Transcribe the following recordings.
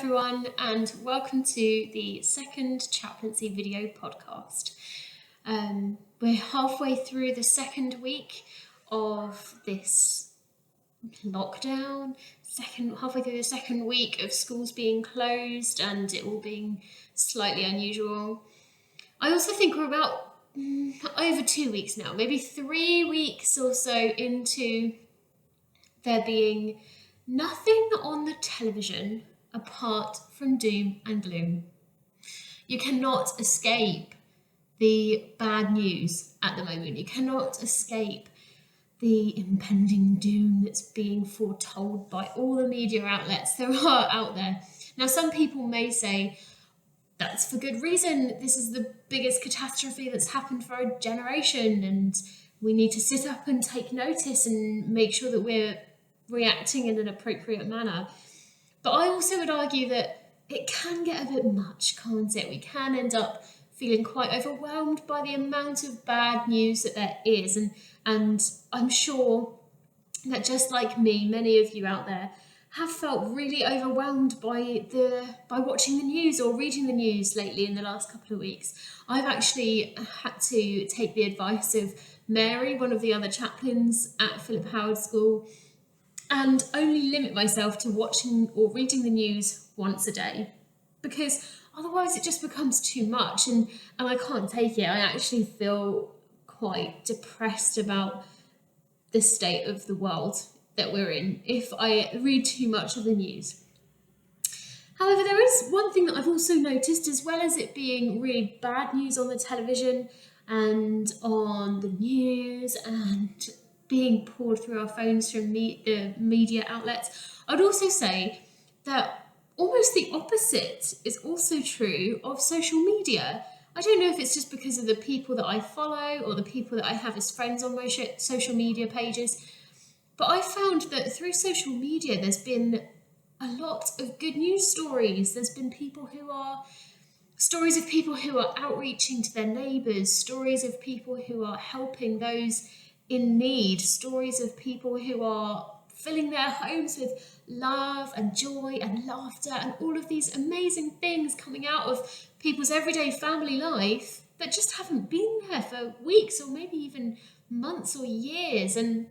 everyone, and welcome to the second chaplaincy video podcast. We're halfway through the second week of this lockdown, halfway through the second week of schools being closed and it all being slightly unusual. I also think we're about over 2 weeks now, maybe 3 weeks or so into there being nothing on the television apart from doom and gloom. You cannot escape the bad news at the moment. You cannot escape the impending doom that's being foretold by all the media outlets there are out there. Now, some people may say, that's for good reason. This is the biggest catastrophe that's happened for our generation, and we need to sit up and take notice and make sure that we're reacting in an appropriate manner. But I also would argue that it can get a bit much, can't it? We can end up feeling quite overwhelmed by the amount of bad news that there is. And I'm sure that just like me, many of you out there have felt really overwhelmed by watching the news or reading the news lately in the last couple of weeks. I've actually had to take the advice of Mary, one of the other chaplains at Philip Howard School, and only limit myself to watching or reading the news once a day, because otherwise it just becomes too much and I can't take it. I actually feel quite depressed about the state of the world that we're in if I read too much of the news. However, there is one thing that I've also noticed, as well as it being really bad news on the television and on the news and being poured through our phones from the media outlets, I'd also say that almost the opposite is also true of social media. I don't know if it's just because of the people that I follow or the people that I have as friends on my social media pages, but I found that through social media there's been a lot of good news stories. There's been stories of people who are outreaching to their neighbours, stories of people who are helping those in need, stories of people who are filling their homes with love and joy and laughter and all of these amazing things coming out of people's everyday family life that just haven't been there for weeks or maybe even months or years. And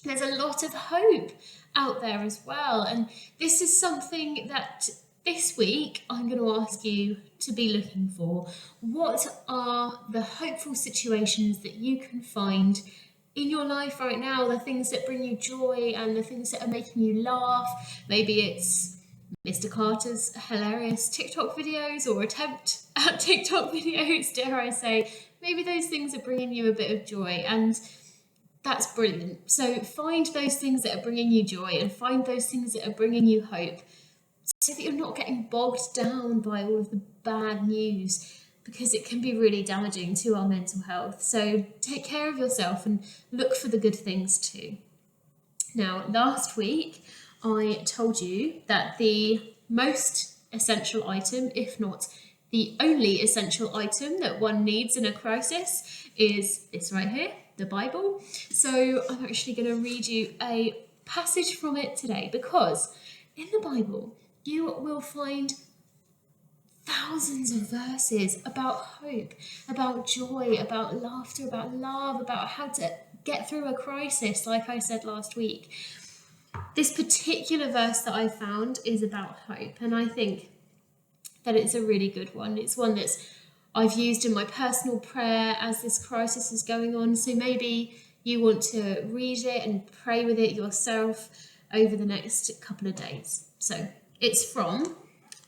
there's a lot of hope out there as well. And this is something that this week I'm going to ask you to be looking for. What are the hopeful situations that you can find in your life right now, the things that bring you joy and the things that are making you laugh? Maybe it's Mr. Carter's hilarious TikTok videos or attempt at TikTok videos, dare I say. Maybe those things are bringing you a bit of joy, and that's brilliant. So find those things that are bringing you joy and find those things that are bringing you hope, so that you're not getting bogged down by all of the bad news, because it can be really damaging to our mental health. So take care of yourself and look for the good things too. Now, last week, I told you that the most essential item, if not the only essential item that one needs in a crisis, is this right here, the Bible. So I'm actually going to read you a passage from it today, because in the Bible, you will find thousands of verses about hope, about joy, about laughter, about love, about how to get through a crisis, like I said last week. This particular verse that I found is about hope, and I think that it's a really good one. It's one that's I've used in my personal prayer as this crisis is going on, so maybe you want to read it and pray with it yourself over the next couple of days. So it's from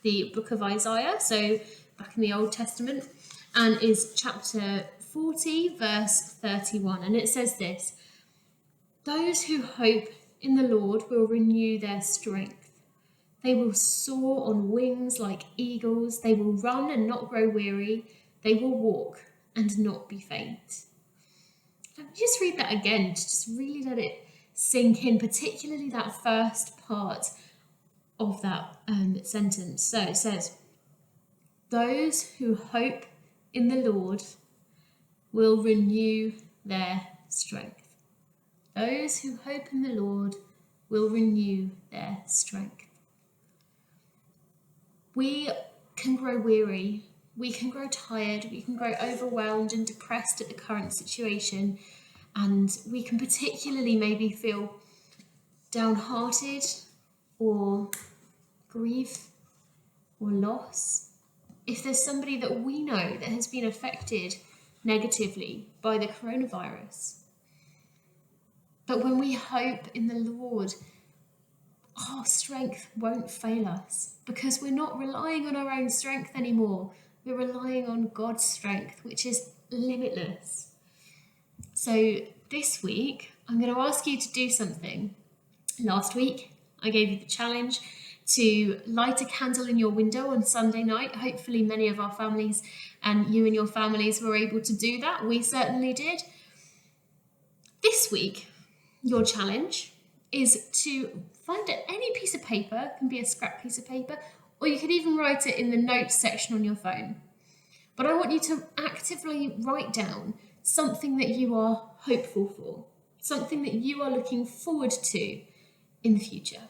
the book of Isaiah, so back in the Old Testament, and is chapter 40, verse 31. And it says this: "Those who hope in the Lord will renew their strength. They will soar on wings like eagles. They will run and not grow weary. They will walk and not be faint." Let me just read that again, to just really let it sink in, particularly that first part of that sentence. So it says, "Those who hope in the Lord will renew their strength." Those who hope in the Lord will renew their strength. We can grow weary, we can grow tired, we can grow overwhelmed and depressed at the current situation, and we can particularly maybe feel downhearted or grief or loss. If there's somebody that we know that has been affected negatively by the coronavirus. But when we hope in the Lord, our strength won't fail us, because we're not relying on our own strength anymore. We're relying on God's strength, which is limitless. So this week, I'm going to ask you to do something. Last week, I gave you the challenge to light a candle in your window on Sunday night. Hopefully many of our families and you and your families were able to do that. We certainly did. This week, your challenge is to find any piece of paper, it can be a scrap piece of paper, or you could even write it in the notes section on your phone. But I want you to actively write down something that you are hopeful for, something that you are looking forward to in the future.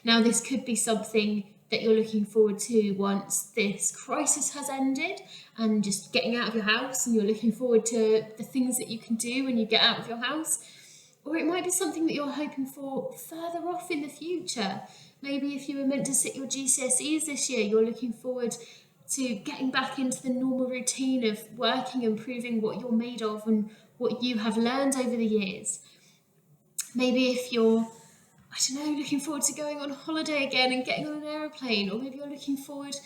Now, this could be something that you're looking forward to once this crisis has ended and just getting out of your house, and you're looking forward to the things that you can do when you get out of your house. Or it might be something that you're hoping for further off in the future. Maybe if you were meant to sit your GCSEs this year, you're looking forward to getting back into the normal routine of working and proving what you're made of and what you have learned over the years. Maybe if you're, looking forward to going on holiday again and getting on an aeroplane, or maybe you're looking forward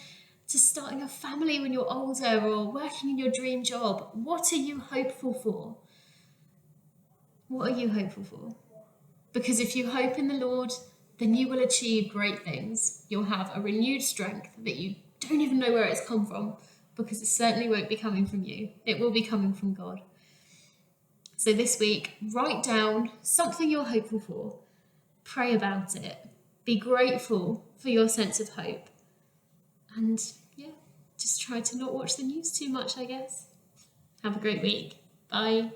to starting a family when you're older, or working in your dream job. What are you hopeful for? What are you hopeful for? Because if you hope in the Lord, then you will achieve great things. You'll have a renewed strength that you don't even know where it's come from, because it certainly won't be coming from you. It will be coming from God. So this week, write down something you're hopeful for. Pray about it. Be grateful for your sense of hope. And just try to not watch the news too much, I guess. Have a great week. Bye.